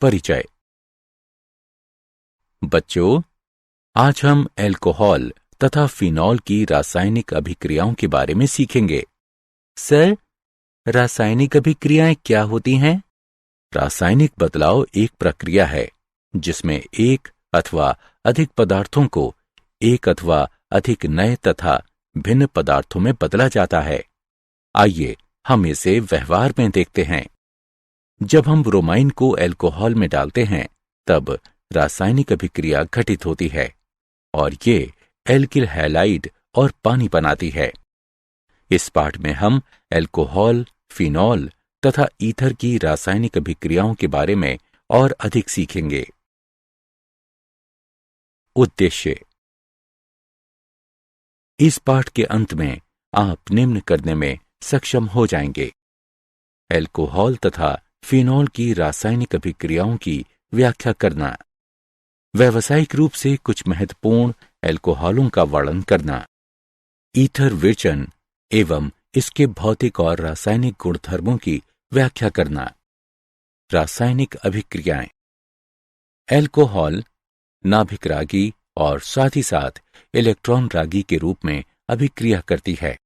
परिचय। बच्चों, आज हम अल्कोहल तथा फिनॉल की रासायनिक अभिक्रियाओं के बारे में सीखेंगे। सर, रासायनिक अभिक्रियाएं क्या होती हैं? रासायनिक बदलाव एक प्रक्रिया है जिसमें एक अथवा अधिक पदार्थों को एक अथवा अधिक नए तथा भिन्न पदार्थों में बदला जाता है। आइए हम इसे व्यवहार में देखते हैं। जब हम ब्रोमाइन को अल्कोहल में डालते हैं तब रासायनिक अभिक्रिया घटित होती है और ये एल्किल हैलाइड और पानी बनाती है। इस पाठ में हम अल्कोहल, फिनॉल तथा ईथर की रासायनिक अभिक्रियाओं के बारे में और अधिक सीखेंगे। उद्देश्य। इस पाठ के अंत में आप निम्न करने में सक्षम हो जाएंगे। अल्कोहल तथा फिनॉल की रासायनिक अभिक्रियाओं की व्याख्या करना, व्यावसायिक रूप से कुछ महत्वपूर्ण अल्कोहलों का वर्णन करना, ईथर विचलन एवं इसके भौतिक और रासायनिक गुणधर्मों की व्याख्या करना। रासायनिक अभिक्रियाएं। अल्कोहल नाभिक रागी और साथ ही साथ इलेक्ट्रॉन रागी के रूप में अभिक्रिया करती है।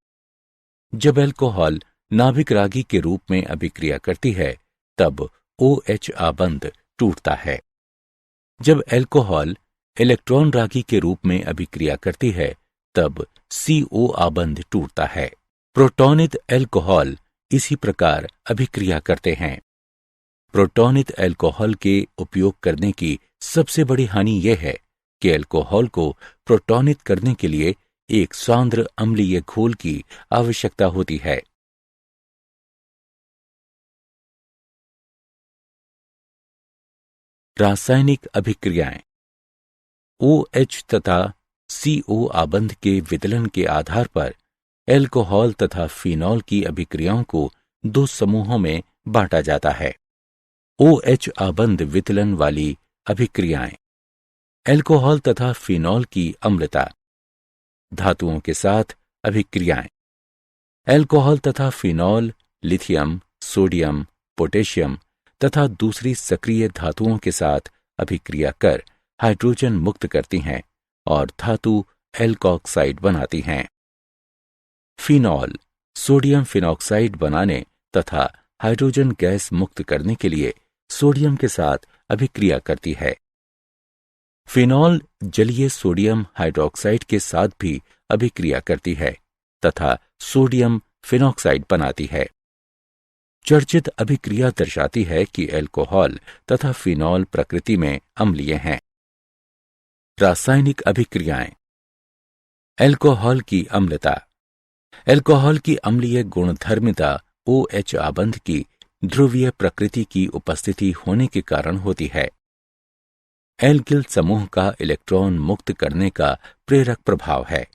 जब अल्कोहल नाभिक रागी के रूप में अभिक्रिया करती है तब OH आबंध टूटता है। जब अल्कोहल इलेक्ट्रॉन रागी के रूप में अभिक्रिया करती है तब CO आबंध टूटता है। प्रोटॉनित अल्कोहल इसी प्रकार अभिक्रिया करते हैं। प्रोटॉनित अल्कोहल के उपयोग करने की सबसे बड़ी हानि यह है कि अल्कोहल को प्रोटॉनित करने के लिए एक सांद्र अम्लीय घोल की आवश्यकता होती है। रासायनिक अभिक्रियाएं। OH तथा CO आबंध के विदलन के आधार पर अल्कोहल तथा फिनॉल की अभिक्रियाओं को दो समूहों में बांटा जाता है। OH आबंध विदलन वाली अभिक्रियाएं। अल्कोहल तथा फिनॉल की अम्लता। धातुओं के साथ अभिक्रियाएं। अल्कोहल तथा फिनॉल लिथियम, सोडियम, पोटेशियम तथा दूसरी सक्रिय धातुओं के साथ अभिक्रिया कर हाइड्रोजन मुक्त करती हैं और धातु एल्कोक्साइड बनाती हैं। फिनॉल सोडियम फिनॉक्साइड बनाने तथा हाइड्रोजन गैस मुक्त करने के लिए सोडियम के साथ अभिक्रिया करती है। फिनॉल जलीय सोडियम हाइड्रोक्साइड के साथ भी अभिक्रिया करती है तथा सोडियम फिनॉक्साइड बनाती है। चर्चित अभिक्रिया दर्शाती है कि अल्कोहल तथा फिनॉल प्रकृति में अम्लीय हैं। रासायनिक अभिक्रियाएं। अल्कोहल की अम्लता। अल्कोहल की अम्लीय गुणधर्मिता OH आबंध की ध्रुवीय प्रकृति की उपस्थिति होने के कारण होती है। एल्किल समूह का इलेक्ट्रॉन मुक्त करने का प्रेरक प्रभाव है।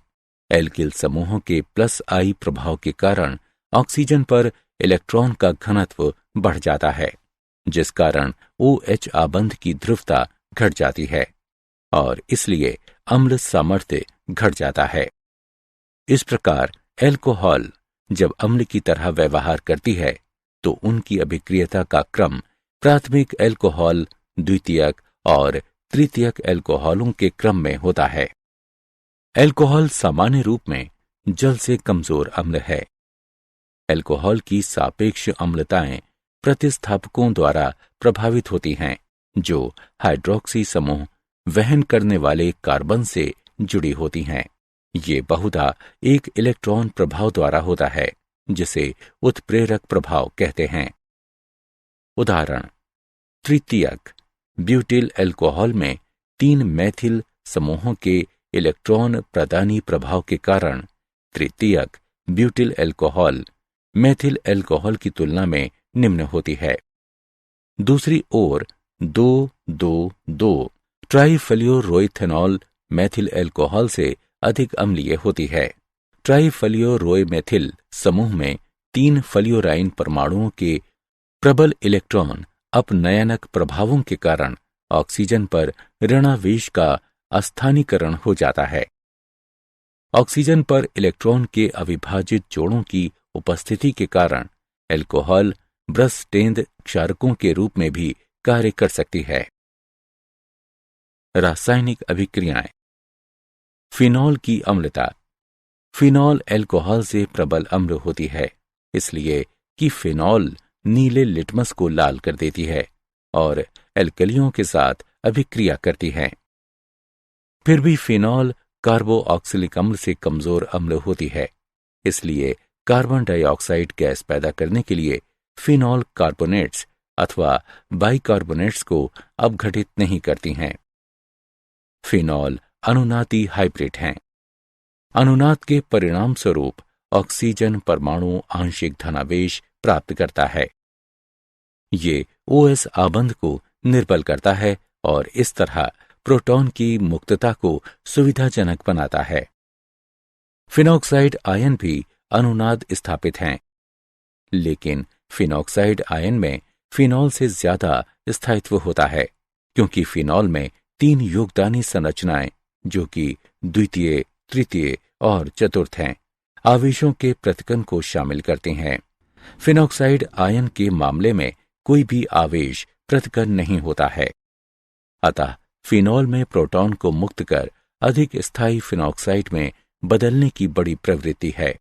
एल्किल समूहों के +I प्रभाव के कारण ऑक्सीजन पर इलेक्ट्रॉन का घनत्व बढ़ जाता है, जिस कारण OH आबंध की ध्रुवता घट जाती है और इसलिए अम्ल सामर्थ्य घट जाता है। इस प्रकार अल्कोहल जब अम्ल की तरह व्यवहार करती है तो उनकी अभिक्रियता का क्रम प्राथमिक अल्कोहल, द्वितीयक और तृतीयक अल्कोहलों के क्रम में होता है। अल्कोहल सामान्य रूप में जल से कमजोर अम्ल है। अल्कोहल की सापेक्ष अम्लताएं प्रतिस्थापकों द्वारा प्रभावित होती हैं जो हाइड्रोक्सी समूह वहन करने वाले कार्बन से जुड़ी होती हैं। ये बहुधा एक इलेक्ट्रॉन प्रभाव द्वारा होता है जिसे उत्प्रेरक प्रभाव कहते हैं। उदाहरण: तृतीयक ब्यूटिल अल्कोहल में 3 मैथिल समूहों के इलेक्ट्रॉन प्रदानी प्रभाव के कारण तृतीयक ब्यूटिल अल्कोहल मैथिल अल्कोहल की तुलना में निम्न होती है। दूसरी ओर 2,2,2 ट्राइफ्लोरोइथेनॉल मैथिल अल्कोहल से अधिक अम्लीय होती है। ट्राइफ्लोरोमेथिल समूह में 3 फ्लोराइन परमाणुओं के प्रबल इलेक्ट्रॉन अपनयनक प्रभावों के कारण ऑक्सीजन पर ऋणावेश का अस्थानीकरण हो जाता है। ऑक्सीजन पर इलेक्ट्रॉन के अविभाजित जोड़ों की उपस्थिति के कारण अल्कोहल ब्रसटेंद क्षारकों के रूप में भी कार्य कर सकती है। रासायनिक अभिक्रियाएं। फिनॉल की अम्लता। फिनॉल अल्कोहल से प्रबल अम्ल होती है, इसलिए कि फिनॉल नीले लिटमस को लाल कर देती है और एल्कलियों के साथ अभिक्रिया करती है। फिर भी फिनॉल कार्बोऑक्सिलिक अम्ल से कमजोर अम्ल होती है, इसलिए कार्बन डाइऑक्साइड गैस पैदा करने के लिए फिनॉल कार्बोनेट्स अथवा बाइकार्बोनेट्स को अपघटित नहीं करती हैं। फिनॉल अनुनादी हाइब्रिड हैं। अनुनाद के परिणाम स्वरूप ऑक्सीजन परमाणु आंशिक धनावेश प्राप्त करता है। ये OS आबंध को निर्बल करता है और इस तरह प्रोटॉन की मुक्तता को सुविधाजनक बनाता है। फिनॉक्साइड आयन भी अनुनाद स्थापित हैं, लेकिन फिनॉक्साइड आयन में फिनॉल से ज्यादा स्थायित्व होता है, क्योंकि फिनॉल में 3 योगदानी संरचनाएं, जो कि द्वितीय, तृतीय और चतुर्थ हैं, आवेशों के पृथक्करण को शामिल करते हैं। फिनॉक्साइड आयन के मामले में कोई भी आवेश पृथक्करण नहीं होता है। अतः फिनॉल में प्रोटॉन को मुक्त कर अधिक स्थायी फिनॉक्साइड में बदलने की बड़ी प्रवृत्ति है।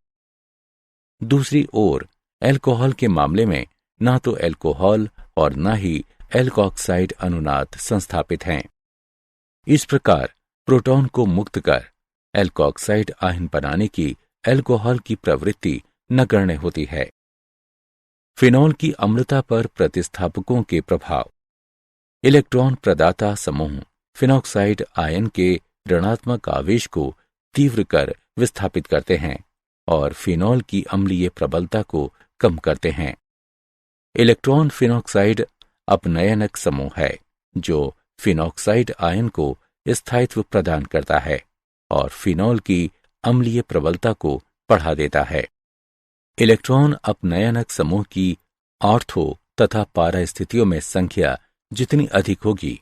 दूसरी ओर अल्कोहल के मामले में ना तो अल्कोहल और न ही एल्कोऑक्साइड अनुनाद संस्थापित हैं। इस प्रकार प्रोटॉन को मुक्त कर एल्कोऑक्साइड आयन बनाने की अल्कोहल की प्रवृत्ति नगण्य होती है। फिनॉल की अम्लता पर प्रतिस्थापकों के प्रभाव। इलेक्ट्रॉन प्रदाता समूह फिनॉक्साइड आयन के ऋणात्मक आवेश को तीव्र कर विस्थापित करते हैं और फिनॉल की अम्लीय प्रबलता को कम करते हैं। इलेक्ट्रॉन फिनॉक्साइड अपनयनक समूह है, जो फिनॉक्साइड आयन को स्थायित्व प्रदान करता है और फिनॉल की अम्लीय प्रबलता को बढ़ा देता है। इलेक्ट्रॉन अपनयनक समूह की ऑर्थो तथा पारा स्थितियों में संख्या जितनी अधिक होगी,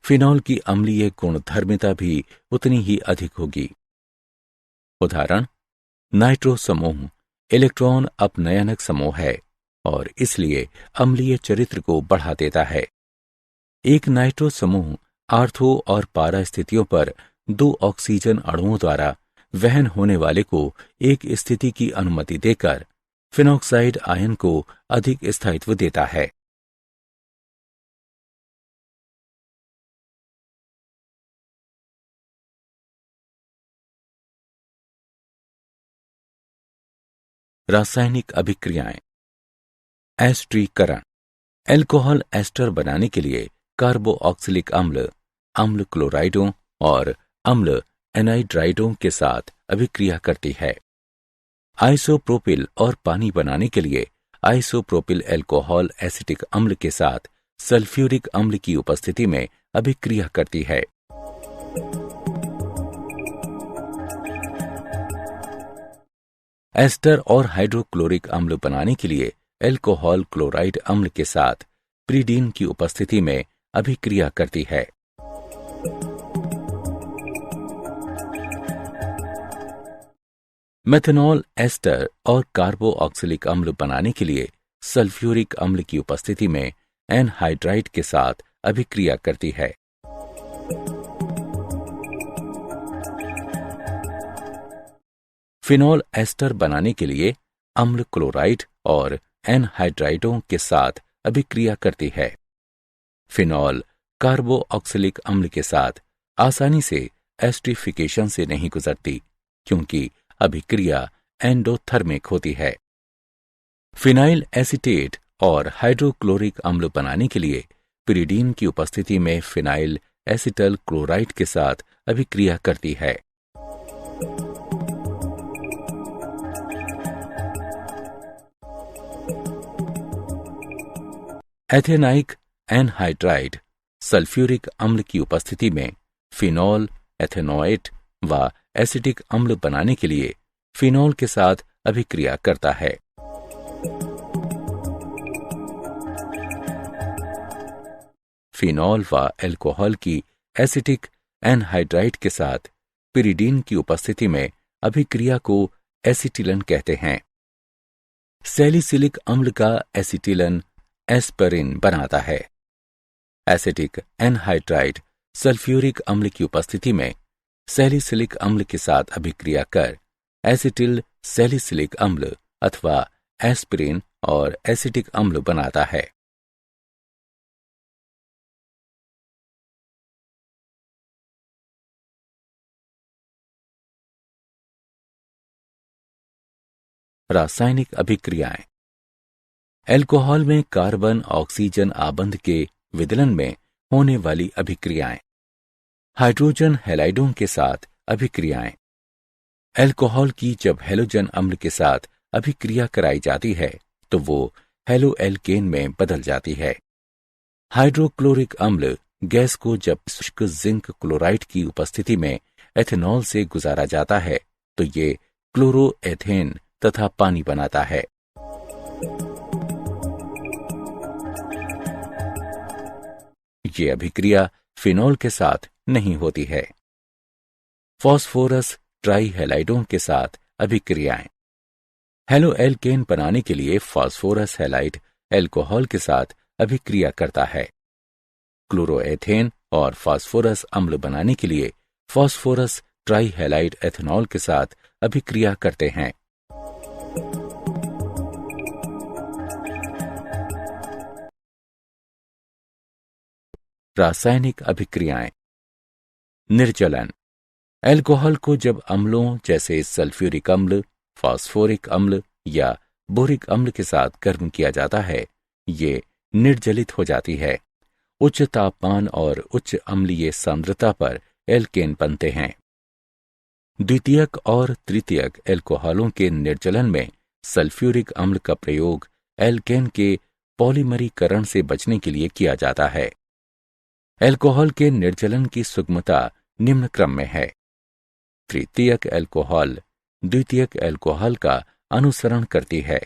फिनॉल की अम्लीय गुणधर्मिता भी उतनी ही अधिक होगी। उदाहरण, नाइट्रो समूह इलेक्ट्रॉन अपनयनक समूह है और इसलिए अम्लीय चरित्र को बढ़ा देता है। एक नाइट्रो समूह आर्थो और पारा स्थितियों पर 2 ऑक्सीजन अणुओं द्वारा वहन होने वाले को एक स्थिति की अनुमति देकर फिनॉक्साइड आयन को अधिक स्थायित्व देता है। रासायनिक अभिक्रियाएं। एस्टरीकरण। अल्कोहल एस्टर बनाने के लिए कार्बोऑक्सिलिक अम्ल, अम्ल क्लोराइडों और अम्ल एनाइड्राइडों के साथ अभिक्रिया करती है। आइसोप्रोपिल और पानी बनाने के लिए आइसोप्रोपिल अल्कोहल एसिटिक अम्ल के साथ सल्फ्यूरिक अम्ल की उपस्थिति में अभिक्रिया करती है। एस्टर और हाइड्रोक्लोरिक अम्ल बनाने के लिए अल्कोहल क्लोराइड अम्ल के साथ प्रीडीन की उपस्थिति में अभिक्रिया करती है। मेथनॉल एस्टर और कार्बोऑक्सिलिक अम्ल बनाने के लिए सल्फ्यूरिक अम्ल की उपस्थिति में एनहाइड्राइड के साथ अभिक्रिया करती है। फिनॉल एस्टर बनाने के लिए अम्ल क्लोराइड और एनहाइड्राइडों के साथ अभिक्रिया करती है। फिनॉल कार्बोऑक्सिलिक अम्ल के साथ आसानी से एस्टरीफिकेशन से नहीं गुजरती, क्योंकि अभिक्रिया एंडोथर्मिक होती है। फिनाइल एसीटेट और हाइड्रोक्लोरिक अम्ल बनाने के लिए पिरिडीन की उपस्थिति में फिनाइल एसिटल क्लोराइड के साथ अभिक्रिया करती है। एथेनाइक एनहाइड्राइड सल्फ्यूरिक अम्ल की उपस्थिति में फिनॉल एथेनोएट व एसिटिक अम्ल बनाने के लिए फिनॉल के साथ अभिक्रिया करता है। फिनॉल व अल्कोहल की एसिटिक एनहाइड्राइड के साथ पिरिडीन की उपस्थिति में अभिक्रिया को एसिटिलन कहते हैं। सैलिसिलिक अम्ल का एसिटिलन एस्परिन बनाता है। एसिटिक एनहाइड्राइड सल्फ्यूरिक अम्ल की उपस्थिति में सैलिसिलिक अम्ल के साथ अभिक्रिया कर एसिटिल सैलिसिलिक अम्ल अथवा एस्पिरिन और एसिटिक अम्ल बनाता है। रासायनिक अभिक्रियाएं। एल्कोहल में कार्बन ऑक्सीजन आबंध के विदलन में होने वाली अभिक्रियाएं। हाइड्रोजन हैलाइडों के साथ अभिक्रियाएं। एल्कोहल की जब हैलोजन अम्ल के साथ अभिक्रिया कराई जाती है तो वो हैलोएल्केन में बदल जाती है। हाइड्रोक्लोरिक अम्ल गैस को जब शुष्क जिंक क्लोराइड की उपस्थिति में एथेनॉल से गुजारा जाता है तो ये क्लोरोएथेन तथा पानी बनाता है। ये अभिक्रिया फिनॉल के साथ नहीं होती है। फॉस्फोरस ट्राइहैलाइडों के साथ अभिक्रियाएं। हैलोएल्केन बनाने के लिए फॉस्फोरस हैलाइड एल्कोहल के साथ अभिक्रिया करता है। क्लोरोएथेन और फास्फोरस अम्ल बनाने के लिए फॉस्फोरस ट्राइहैलाइड एथेनॉल के साथ अभिक्रिया करते हैं। रासायनिक अभिक्रियाएं। निर्जलन। एल्कोहल को जब अम्लों जैसे सल्फ्यूरिक अम्ल, फास्फोरिक अम्ल या बोरिक अम्ल के साथ गर्म किया जाता है, ये निर्जलित हो जाती है। उच्च तापमान और उच्च अम्लीय सांद्रता पर एल्केन बनते हैं। द्वितीयक और तृतीयक एल्कोहलों के निर्जलन में सल्फ्यूरिक अम्ल का प्रयोग एल्केन के पॉलीमरीकरण से बचने के लिए किया जाता है। एल्कोहल के निर्जलन की सुगमता निम्न क्रम में है। तृतीयक एल्कोहल द्वितीयक एल्कोहल का अनुसरण करती है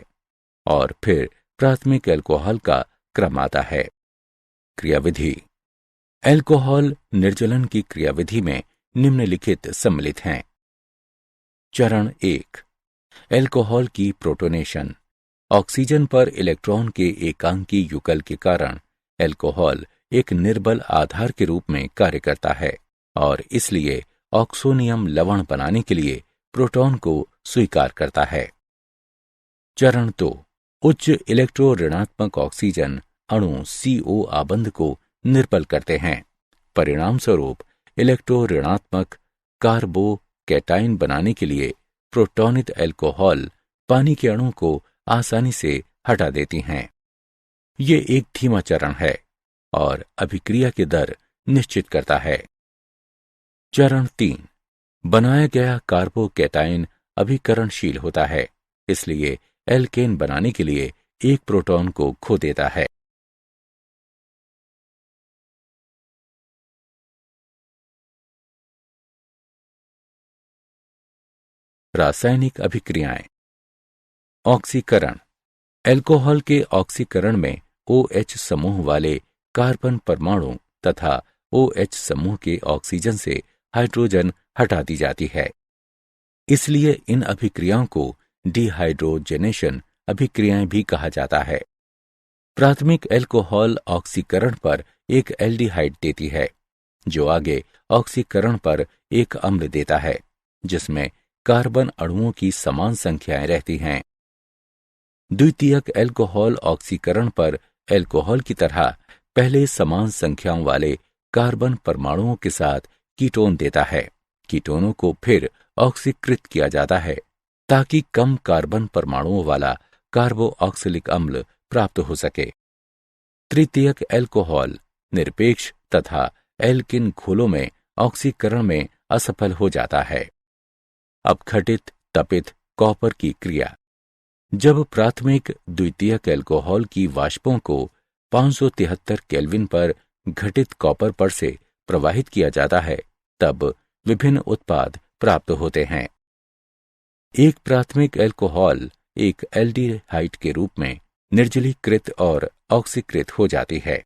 और फिर प्राथमिक एल्कोहल का क्रम आता है। क्रियाविधि। एल्कोहल निर्जलन की क्रियाविधि में निम्नलिखित सम्मिलित हैं। चरण 1। एल्कोहल की प्रोटोनेशन। ऑक्सीजन पर इलेक्ट्रॉन के एकांकी युगल के कारण एल्कोहल एक निर्बल आधार के रूप में कार्य करता है और इसलिए ऑक्सोनियम लवण बनाने के लिए प्रोटॉन को स्वीकार करता है। चरण 2। उच्च इलेक्ट्रो ऋणात्मक ऑक्सीजन अणु CO आबंध को निर्बल करते हैं। परिणाम स्वरूप इलेक्ट्रो ऋणात्मक कार्बोकैटाइन बनाने के लिए प्रोटॉनित एल्कोहल पानी के अणु को आसानी से हटा देती हैं। ये एक धीमा चरण है और अभिक्रिया की दर निश्चित करता है। चरण 3। बनाया गया कार्बोकैटाइन अभिकरणशील होता है, इसलिए एल्केन बनाने के लिए एक प्रोटॉन को खो देता है। रासायनिक अभिक्रियाएं। ऑक्सीकरण। एल्कोहल के ऑक्सीकरण में OH समूह वाले कार्बन परमाणु तथा OH समूह के ऑक्सीजन से हाइड्रोजन हटा दी जाती है। इसलिए इन अभिक्रियाओं को डिहाइड्रोजनेशन अभिक्रियाएं भी कहा जाता है। प्राथमिक एल्कोहल ऑक्सीकरण पर एक एल्डिहाइड देती है, जो आगे ऑक्सीकरण पर एक अम्ल देता है, जिसमें कार्बन अणुओं की समान संख्याएं रहती हैं। द्वितीयक एल्कोहल ऑक्सीकरण पर एल्कोहल की तरह पहले समान संख्याओं वाले कार्बन परमाणुओं के साथ कीटोन देता है। कीटोनों को फिर ऑक्सीकृत किया जाता है ताकि कम कार्बन परमाणुओं वाला कार्बोऑक्सिलिक अम्ल प्राप्त हो सके। तृतीयक एल्कोहल निरपेक्ष तथा एल्किन घोलों में ऑक्सीकरण में असफल हो जाता है। अपघटित तपित कॉपर की क्रिया। जब प्राथमिक द्वितीयक एल्कोहल की वाष्पों को 573 केल्विन पर घटित कॉपर पर से प्रवाहित किया जाता है, तब विभिन्न उत्पाद प्राप्त होते हैं। एक प्राथमिक एल्कोहल एक एल्डिहाइड के रूप में निर्जलीकृत और ऑक्सीकृत हो जाती है।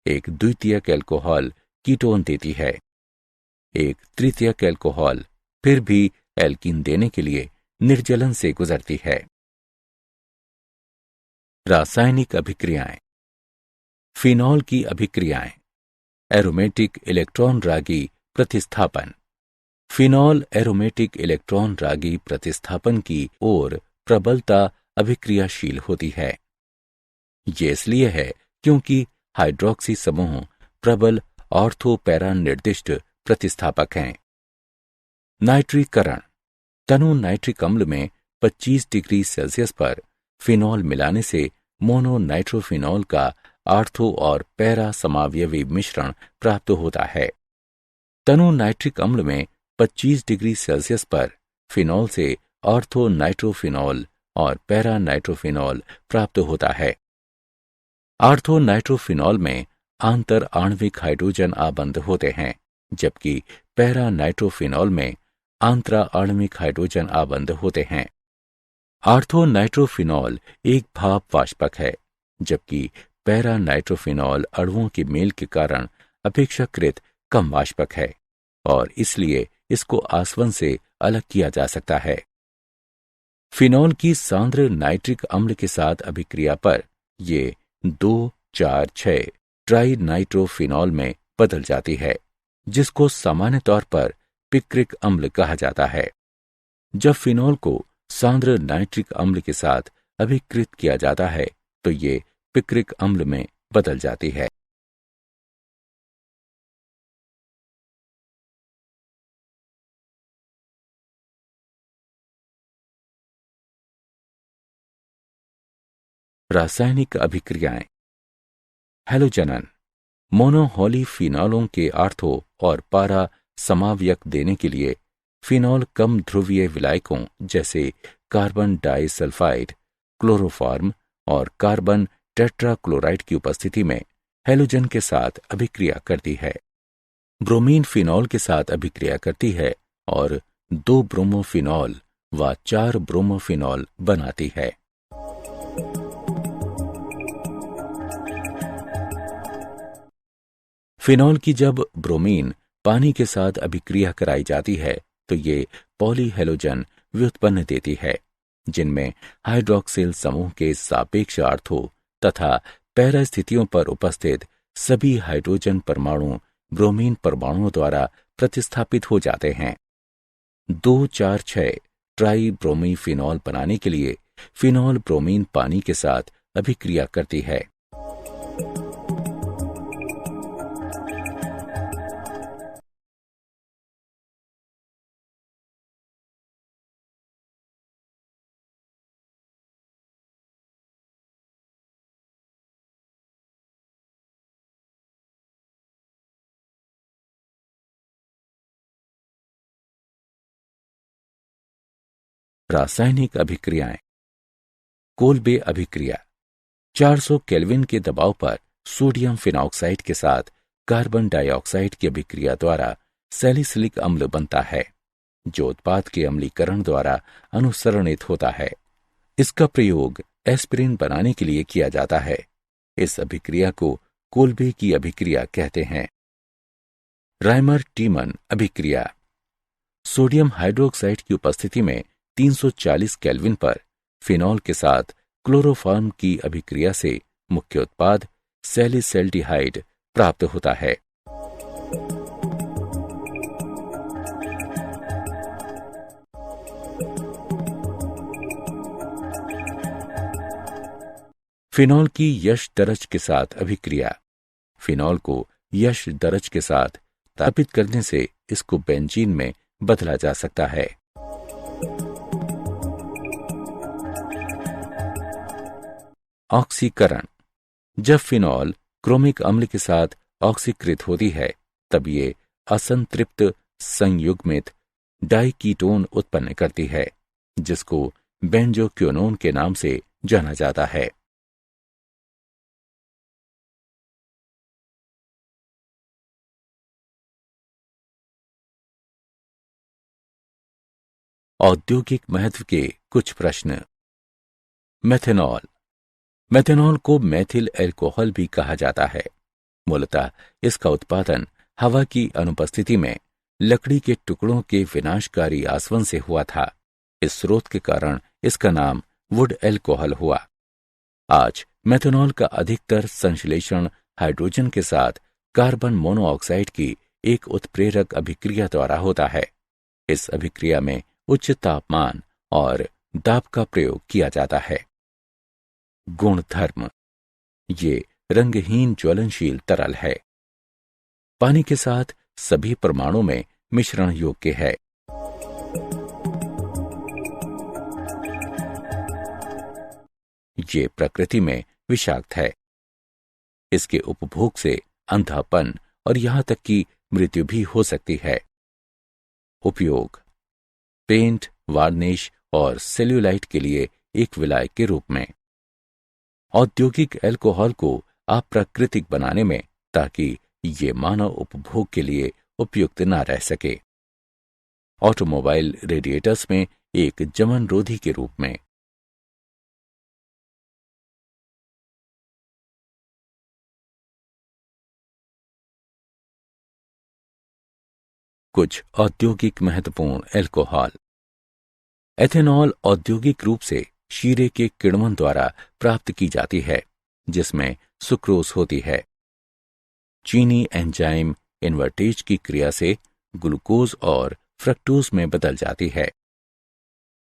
एक द्वितीयक एल्कोहल कीटोन देती है। एक तृतीयक एल्कोहल फिर भी एल्कीन देने के लिए निर्जलन से गुजरती है। रासायनिक अभिक्रियाएं। फिनॉल की अभिक्रियाएं। एरोमेटिक इलेक्ट्रॉन रागी प्रतिस्थापन। फिनॉल एरोमेटिक इलेक्ट्रॉन रागी प्रतिस्थापन की ओर प्रबलता अभिक्रियाशील होती है। ये इसलिए है क्योंकि हाइड्रॉक्सी समूह प्रबल ऑर्थो पैरा निर्दिष्ट प्रतिस्थापक हैं। नाइट्रीकरण। तनु नाइट्रिक अम्ल में 25 डिग्री सेल्सियस पर फिनॉल मिलाने से मोनो नाइट्रोफिनॉल का आर्थो और पैरा समावयवी मिश्रण प्राप्त होता है। तनु नाइट्रिक अम्ल में 25 डिग्री सेल्सियस पर फिनॉल से ऑर्थो नाइट्रोफिनॉल और पैरा नाइट्रोफिनॉल प्राप्त होता है। आर्थो नाइट्रोफिनॉल में आंतर आणविक हाइड्रोजन आबंध होते हैं, जबकि पैरा नाइट्रोफिनॉल में आंतरा आणविक हाइड्रोजन आबंध होते हैं। आर्थो नाइट्रोफिनॉल एक भाप वाष्पक है, जबकि पैरा नाइट्रोफिनॉल अणुओं के मेल के कारण अपेक्षाकृत कम वाष्पक है और इसलिए इसको आसवन से अलग किया जा सकता है। फिनॉल की सांद्र नाइट्रिक अम्ल के साथ अभिक्रिया पर ये 2,4,6 ट्राई नाइट्रोफिनॉल में बदल जाती है, जिसको सामान्य तौर पर पिक्रिक अम्ल कहा जाता है। जब फिनॉल को सांद्र नाइट्रिक अम्ल के साथ अभिकृत किया जाता है तो ये पिक्रिक अम्ल में बदल जाती है। रासायनिक अभिक्रियाएं। हैलोजनन। मोनोहॉलीफिनॉलों के आर्थो और पारा समावयक देने के लिए फिनॉल कम ध्रुवीय विलायकों जैसे कार्बन डाइसल्फाइड, क्लोरोफॉर्म और कार्बन टेट्राक्लोराइड की उपस्थिति में हैलोजन के साथ अभिक्रिया करती है। ब्रोमीन फिनॉल के साथ अभिक्रिया करती है और 2 ब्रोमोफिनॉल व 4 ब्रोमोफिनॉल बनाती है। फिनॉल की जब ब्रोमीन पानी के साथ अभिक्रिया कराई जाती है तो ये पॉलीहेलोजन व्युत्पन्न देती है, जिनमें हाइड्रॉक्सिल समूह के सापेक्ष आर्थो तथा पैरा स्थितियों पर उपस्थित सभी हाइड्रोजन परमाणु ब्रोमीन परमाणुओं द्वारा प्रतिस्थापित हो जाते हैं। 2,4,6 ट्राई ब्रोमी फिनॉल बनाने के लिए फिनॉल ब्रोमीन पानी के साथ अभिक्रिया करती है। रासायनिक अभिक्रियाएं। कोल्बे अभिक्रिया। 400 केल्विन के दबाव पर सोडियम फिनॉक्साइड के साथ कार्बन डाइऑक्साइड की अभिक्रिया द्वारा सैलिसिलिक अम्ल बनता है, जो उत्पाद के अम्लीकरण द्वारा अनुसरणित होता है। इसका प्रयोग एस्पिरिन बनाने के लिए किया जाता है। इस अभिक्रिया को कोल्बे की अभिक्रिया कहते हैं। राइमर टीमन अभिक्रिया। सोडियम हाइड्रोक्साइड की उपस्थिति में 340 केल्विन पर फिनॉल के साथ क्लोरोफॉर्म की अभिक्रिया से मुख्य उत्पाद सैलिसैल्डिहाइड प्राप्त होता है। फिनॉल की यश दरज के साथ अभिक्रिया। फिनॉल को यश दरज के साथ स्थापित करने से इसको बेंजीन में बदला जा सकता है। ऑक्सीकरण। जब फिनॉल क्रोमिक अम्ल के साथ ऑक्सीकृत होती है तब ये असंतृप्त संयुग्मित डाइकीटोन उत्पन्न करती है, जिसको बेंजोक्विनोन के नाम से जाना जाता है। औद्योगिक महत्व के कुछ प्रश्न। मेथेनॉल। मेथेनॉल को मेथिल एल्कोहल भी कहा जाता है। मूलतः इसका उत्पादन हवा की अनुपस्थिति में लकड़ी के टुकड़ों के विनाशकारी आसवन से हुआ था। इस स्रोत के कारण इसका नाम वुड एल्कोहल हुआ। आज मेथनॉल का अधिकतर संश्लेषण हाइड्रोजन के साथ कार्बन मोनोऑक्साइड की एक उत्प्रेरक अभिक्रिया द्वारा होता है। इस अभिक्रिया में उच्च तापमान और दाब का प्रयोग किया जाता है। गुणधर्म। ये रंगहीन ज्वलनशील तरल है। पानी के साथ सभी परमाणु में मिश्रण योग्य है। ये प्रकृति में विषाक्त है। इसके उपभोग से अंधापन और यहां तक कि मृत्यु भी हो सकती है। उपयोग: पेंट, वार्निश और सेल्यूलाइट के लिए एक विलायक के रूप में। औद्योगिक अल्कोहल को अप्राकृतिक बनाने में, ताकि ये मानव उपभोग के लिए उपयुक्त न रह सके। ऑटोमोबाइल रेडिएटर्स में एक जमन रोधी के रूप में। कुछ औद्योगिक महत्वपूर्ण अल्कोहल। एथेनॉल औद्योगिक रूप से शीरे के किण्वन द्वारा प्राप्त की जाती है, जिसमें सुक्रोज होती है। चीनी एंजाइम इन्वर्टेज की क्रिया से ग्लूकोज और फ्रक्टोज में बदल जाती है।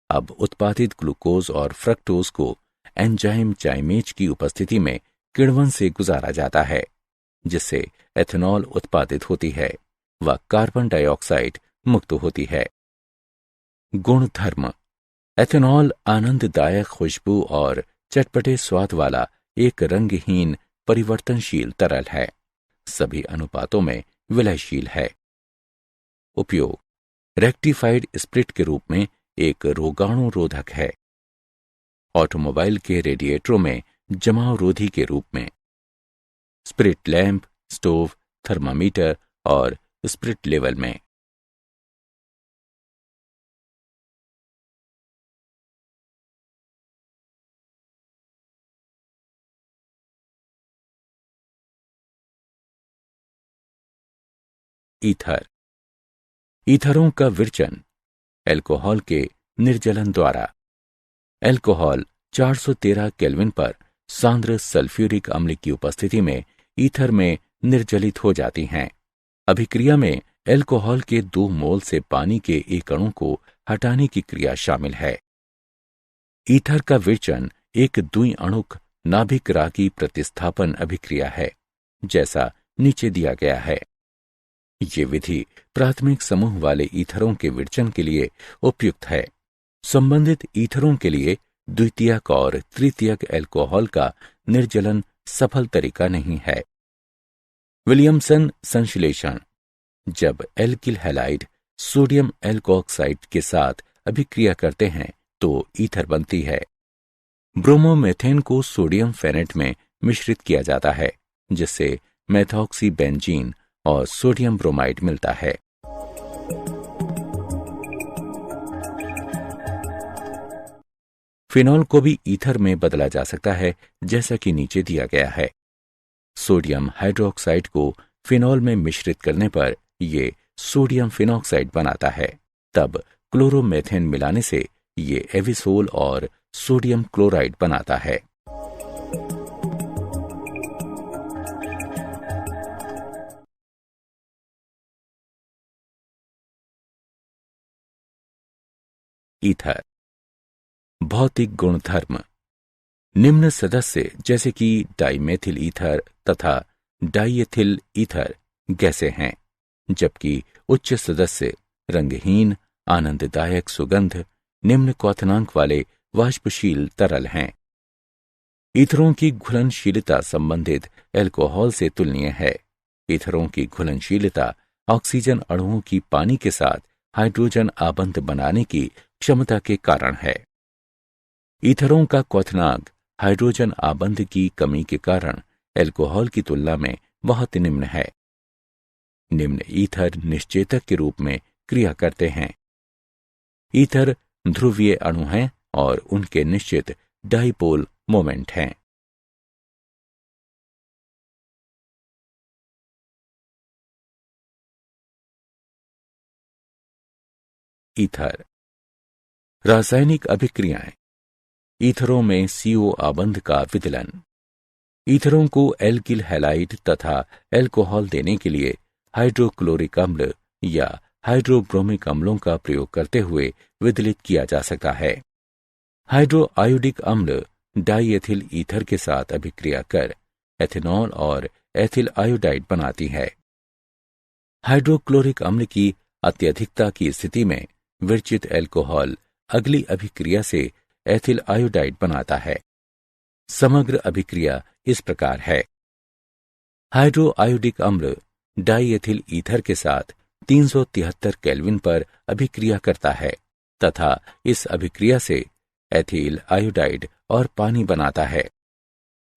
अब उत्पादित ग्लूकोज और फ्रक्टोज को एंजाइम चाइमेज की उपस्थिति में किण्वन से गुजारा जाता है, जिससे एथेनॉल उत्पादित होती है व कार्बन डाइऑक्साइड मुक्त होती है। गुणधर्म। एथेनॉल आनंददायक खुशबू और चटपटे स्वाद वाला एक रंगहीन परिवर्तनशील तरल है। सभी अनुपातों में विलयशील है। उपयोग: रेक्टिफाइड स्प्रिट के रूप में एक रोगाणु रोधक है। ऑटोमोबाइल के रेडिएटरों में जमाव रोधी के रूप में। स्प्रिट लैंप, स्टोव, थर्मामीटर और स्प्रिट लेवल में। ईथर। ईथरों का विरचन अल्कोहल के निर्जलन द्वारा। अल्कोहल 413 केल्विन पर सांद्र सल्फ्यूरिक अम्ल की उपस्थिति में ईथर में निर्जलित हो जाती हैं। अभिक्रिया में अल्कोहल के 2 मोल से पानी के एक अणु को हटाने की क्रिया शामिल है। ईथर का विरचन एक द्विअणुक नाभिक रागी प्रतिस्थापन अभिक्रिया है, जैसा नीचे दिया गया है। ये विधि प्राथमिक समूह वाले ईथरों के विरचन के लिए उपयुक्त है। संबंधित ईथरों के लिए द्वितीयक और तृतीयक अल्कोहल का निर्जलन सफल तरीका नहीं है। विलियमसन संश्लेषण। जब एल्किल हैलाइड सोडियम एल्कोऑक्साइड के साथ अभिक्रिया करते हैं तो ईथर बनती है। ब्रोमोमेथेन को सोडियम फेनेट में मिश्रित किया जाता है, जिससे मेथॉक्सी बेंजीन और सोडियम ब्रोमाइड मिलता है। फिनॉल को भी ईथर में बदला जा सकता है, जैसा कि नीचे दिया गया है। सोडियम हाइड्रोक्साइड को फिनॉल में मिश्रित करने पर यह सोडियम फिनॉक्साइड बनाता है। तब क्लोरोमेथेन मिलाने से ये एविसोल और सोडियम क्लोराइड बनाता है। ईथर। भौतिक गुणधर्म। निम्न सदस्य जैसे कि डाइमेथिल ईथर तथा डाइएथिल ईथर गैसें हैं, जबकि उच्च सदस्य रंगहीन, आनंददायक सुगंध, निम्न क्वथनांक वाले वाष्पशील तरल हैं। ईथरों की घुलनशीलता संबंधित अल्कोहल से तुलनीय है। ईथरों की घुलनशीलता ऑक्सीजन अणुओं की पानी के साथ हाइड्रोजन आबंध बनाने की क्षमता के कारण है। ईथरों का क्वथनांक हाइड्रोजन आबंध की कमी के कारण अल्कोहल की तुलना में बहुत निम्न है। निम्न ईथर निश्चेतक के रूप में क्रिया करते हैं। ईथर ध्रुवीय अणु हैं और उनके निश्चित डाइपोल मोमेंट हैं। ईथर। रासायनिक अभिक्रियाएं। ईथरों में CO आबंध का विदलन। ईथरों को एल्किल हैलाइड तथा एल्कोहल देने के लिए हाइड्रोक्लोरिक अम्ल या हाइड्रोब्रोमिक अम्लों का प्रयोग करते हुए विदलित किया जा सकता है। हाइड्रोआयोडिक अम्ल डाईएथिल ईथर के साथ अभिक्रिया कर एथेनॉल और एथिल आयोडाइड बनाती है। हाइड्रोक्लोरिक अम्ल की अत्यधिकता की स्थिति में विरचित एल्कोहल अगली अभिक्रिया से एथिल आयोडाइड बनाता है। समग्र अभिक्रिया इस प्रकार है। हाइड्रोआयोडिक अम्ल डाईएथिल ईथर के साथ 373 केल्विन पर अभिक्रिया करता है तथा इस अभिक्रिया से एथिल आयोडाइड और पानी बनाता है।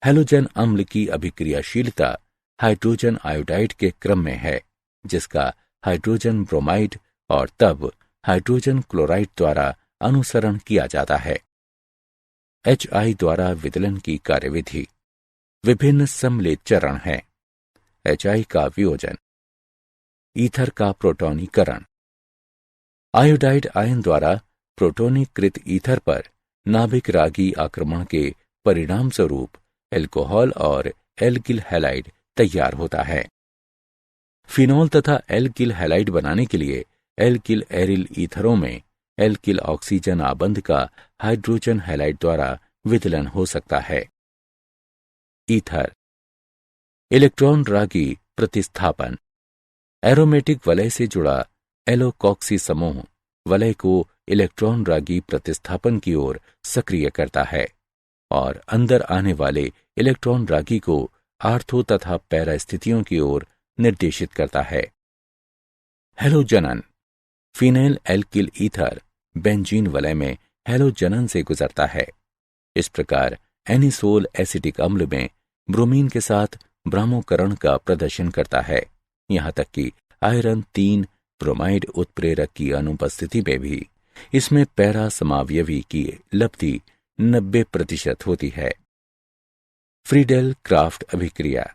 हैलोजन अम्ल की अभिक्रियाशीलता हाइड्रोजन आयोडाइड के क्रम में है, जिसका हाइड्रोजन ब्रोमाइड और तब हाइड्रोजन क्लोराइड द्वारा अनुसरण किया जाता है। HI द्वारा विदलन की कार्यविधि। विभिन्न सम्मिलित चरण हैं। HI का वियोजन, ईथर का प्रोटोनीकरण। आयोडाइड आयन द्वारा प्रोटोनीकृत ईथर पर नाभिक रागी आक्रमण के परिणाम स्वरूप एल्कोहल और एल्किल हैलाइड तैयार होता है। फिनॉल तथा एल्किल हैलाइड बनाने के लिए एल्किल एरिल ईथरों में एल्किल ऑक्सीजन आबंध का हाइड्रोजन हैलाइड द्वारा विदलन हो सकता है। ईथर। इलेक्ट्रॉन रागी प्रतिस्थापन। एरोमेटिक वलय से जुड़ा एलोकॉक्सी समूह वलय को इलेक्ट्रॉन रागी प्रतिस्थापन की ओर सक्रिय करता है और अंदर आने वाले इलेक्ट्रॉन रागी को आर्थो तथा पैरा स्थितियों की ओर निर्देशित करता है। हैलोजनन। फिनाइल एल्किल ईथर बेंजीन वलय में हैलोजनन से गुजरता है। इस प्रकार एनिसोल एसिटिक अम्ल में ब्रोमीन के साथ ब्रामोकरण का प्रदर्शन करता है, यहाँ तक कि आयरन 3 ब्रोमाइड उत्प्रेरक की अनुपस्थिति में भी इसमें पैरा समावयवी की लब्धि 90% होती है। फ्रीडेल क्राफ्ट अभिक्रिया।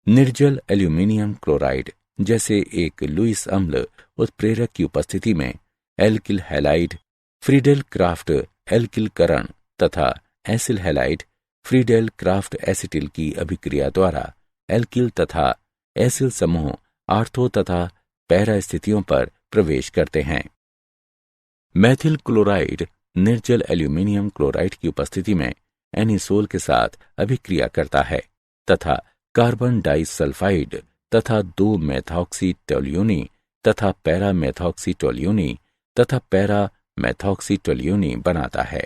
निर्जल एल्यूमिनियम क्लोराइड जैसे एक लुईस अम्ल उत्प्रेरक की उपस्थिति में एल्किल हैलाइड फ्रीडेल क्राफ्ट एल्किलकरण तथा acyl halide Friedel craft acetyl की अभिक्रिया द्वारा एल्किल तथा एसिल समूह आर्थो तथा पैरा स्थितियों पर प्रवेश करते हैं। मैथिल क्लोराइड निर्जल एल्यूमिनियम क्लोराइड की उपस्थिति में एनिसोल के साथ अभिक्रिया करता है तथा कार्बन डाइसल्फाइड तथा 2 मेथॉक्सी टोल्यूनी तथा पैरा मेथॉक्सी टोल्यूनी तथा पैरा मेथॉक्सी टोल्यूनी बनाता है।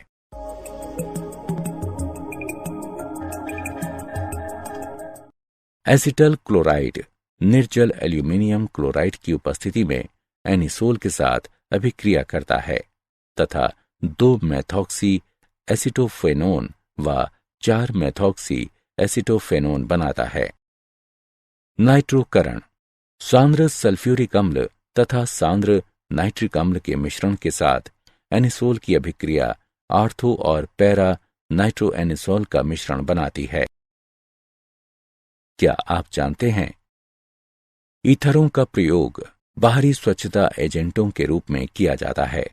एसिटल क्लोराइड निर्जल एल्यूमिनियम क्लोराइड की उपस्थिति में एनिसोल के साथ अभिक्रिया करता है तथा 2 मेथॉक्सी एसिटोफेनोन व 4 मेथॉक्सी एसिटोफेनोन बनाता है। नाइट्रोकरण। सांद्र सल्फ्यूरिक अम्ल तथा सांद्र नाइट्रिक अम्ल के मिश्रण के साथ एनिसोल की अभिक्रिया आर्थो और पैरा नाइट्रोएनिसोल का मिश्रण बनाती है। क्या आप जानते हैं ईथरों का प्रयोग बाहरी स्वच्छता एजेंटों के रूप में किया जाता है।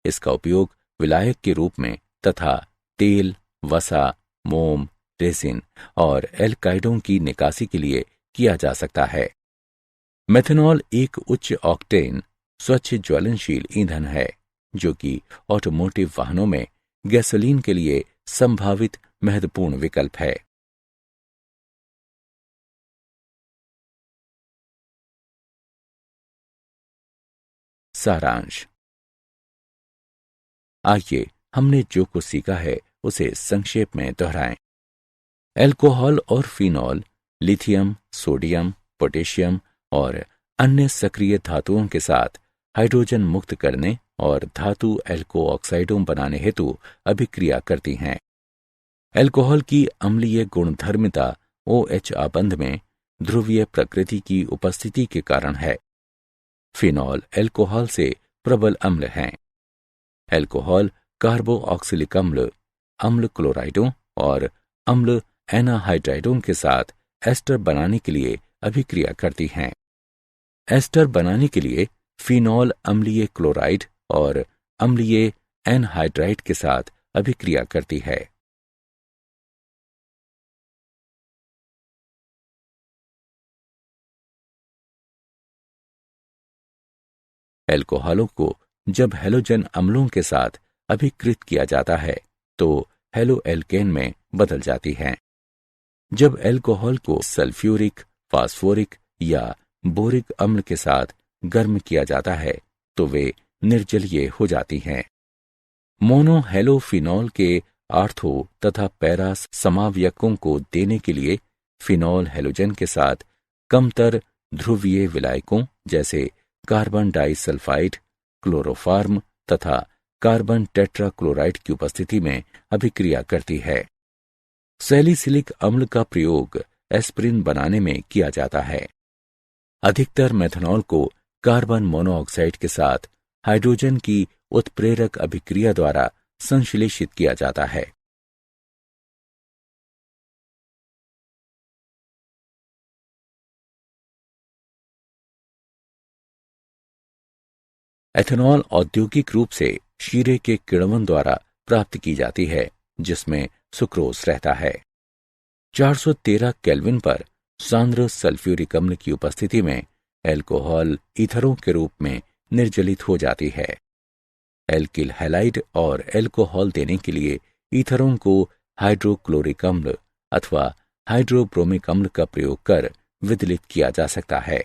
इसका उपयोग विलायक के रूप में तथा तेल, वसा, मोम, रेसिन और एल्काइडों की निकासी के लिए किया जा सकता है। मेथनॉल एक उच्च ऑक्टेन स्वच्छ ज्वलनशील ईंधन है जो कि ऑटोमोटिव वाहनों में गैसोलीन के लिए संभावित महत्वपूर्ण विकल्प है। सारांश। आइए हमने जो कुछ सीखा है उसे संक्षेप में दोहराएं। एल्कोहल और फिनॉल लिथियम, सोडियम, पोटेशियम और अन्य सक्रिय धातुओं के साथ हाइड्रोजन मुक्त करने और धातु एल्को ऑक्साइडों बनाने हेतु अभिक्रिया करती हैं। एल्कोहल की अम्लीय गुणधर्मिता OH आबंध में ध्रुवीय प्रकृति की उपस्थिति के कारण है। फिनॉल एल्कोहल से प्रबल अम्ल हैं। एल्कोहल कार्बोऑक्सिलिक अम्ल, अम्ल क्लोराइडों और अम्ल एनाहाइड्राइडों के साथ एस्टर बनाने के लिए अभिक्रिया करती हैं। एस्टर बनाने के लिए फिनॉल अम्लीय क्लोराइड और अम्लीय एनहाइड्राइड के साथ अभिक्रिया करती है। एल्कोहलों को जब हैलोजन अम्लों के साथ अभिकृत किया जाता है तो हेलो एल्केन में बदल जाती हैं। जब एल्कोहल को सल्फ्यूरिक, फास्फोरिक या बोरिक अम्ल के साथ गर्म किया जाता है तो वे निर्जलीय हो जाती हैं। मोनोहेलोफिनॉल के आर्थो तथा पैरा समावयकों को देने के लिए फिनॉल हैलोजन के साथ कमतर ध्रुवीय विलायकों जैसे कार्बन डाइसल्फाइड, क्लोरोफार्म तथा कार्बन टेट्राक्लोराइड की उपस्थिति में अभिक्रिया करती है। सैलिसिलिक अम्ल का प्रयोग एस्प्रिन बनाने में किया जाता है। अधिकतर मेथनॉल को कार्बन मोनोऑक्साइड के साथ हाइड्रोजन की उत्प्रेरक अभिक्रिया द्वारा संश्लेषित किया जाता है। एथेनॉल औद्योगिक रूप से शीरे के किण्वन द्वारा प्राप्त की जाती है, जिसमें सुक्रोज रहता है। 413 केल्विन पर सांद्र सल्फ्यूरिक अम्ल की उपस्थिति में एल्कोहल ईथरों के रूप में निर्जलित हो जाती है। एल्किल हैलाइड और एल्कोहल देने के लिए ईथरों को हाइड्रोक्लोरिक अम्ल अथवा हाइड्रोब्रोमिक अम्ल का प्रयोग कर विदलित किया जा सकता है।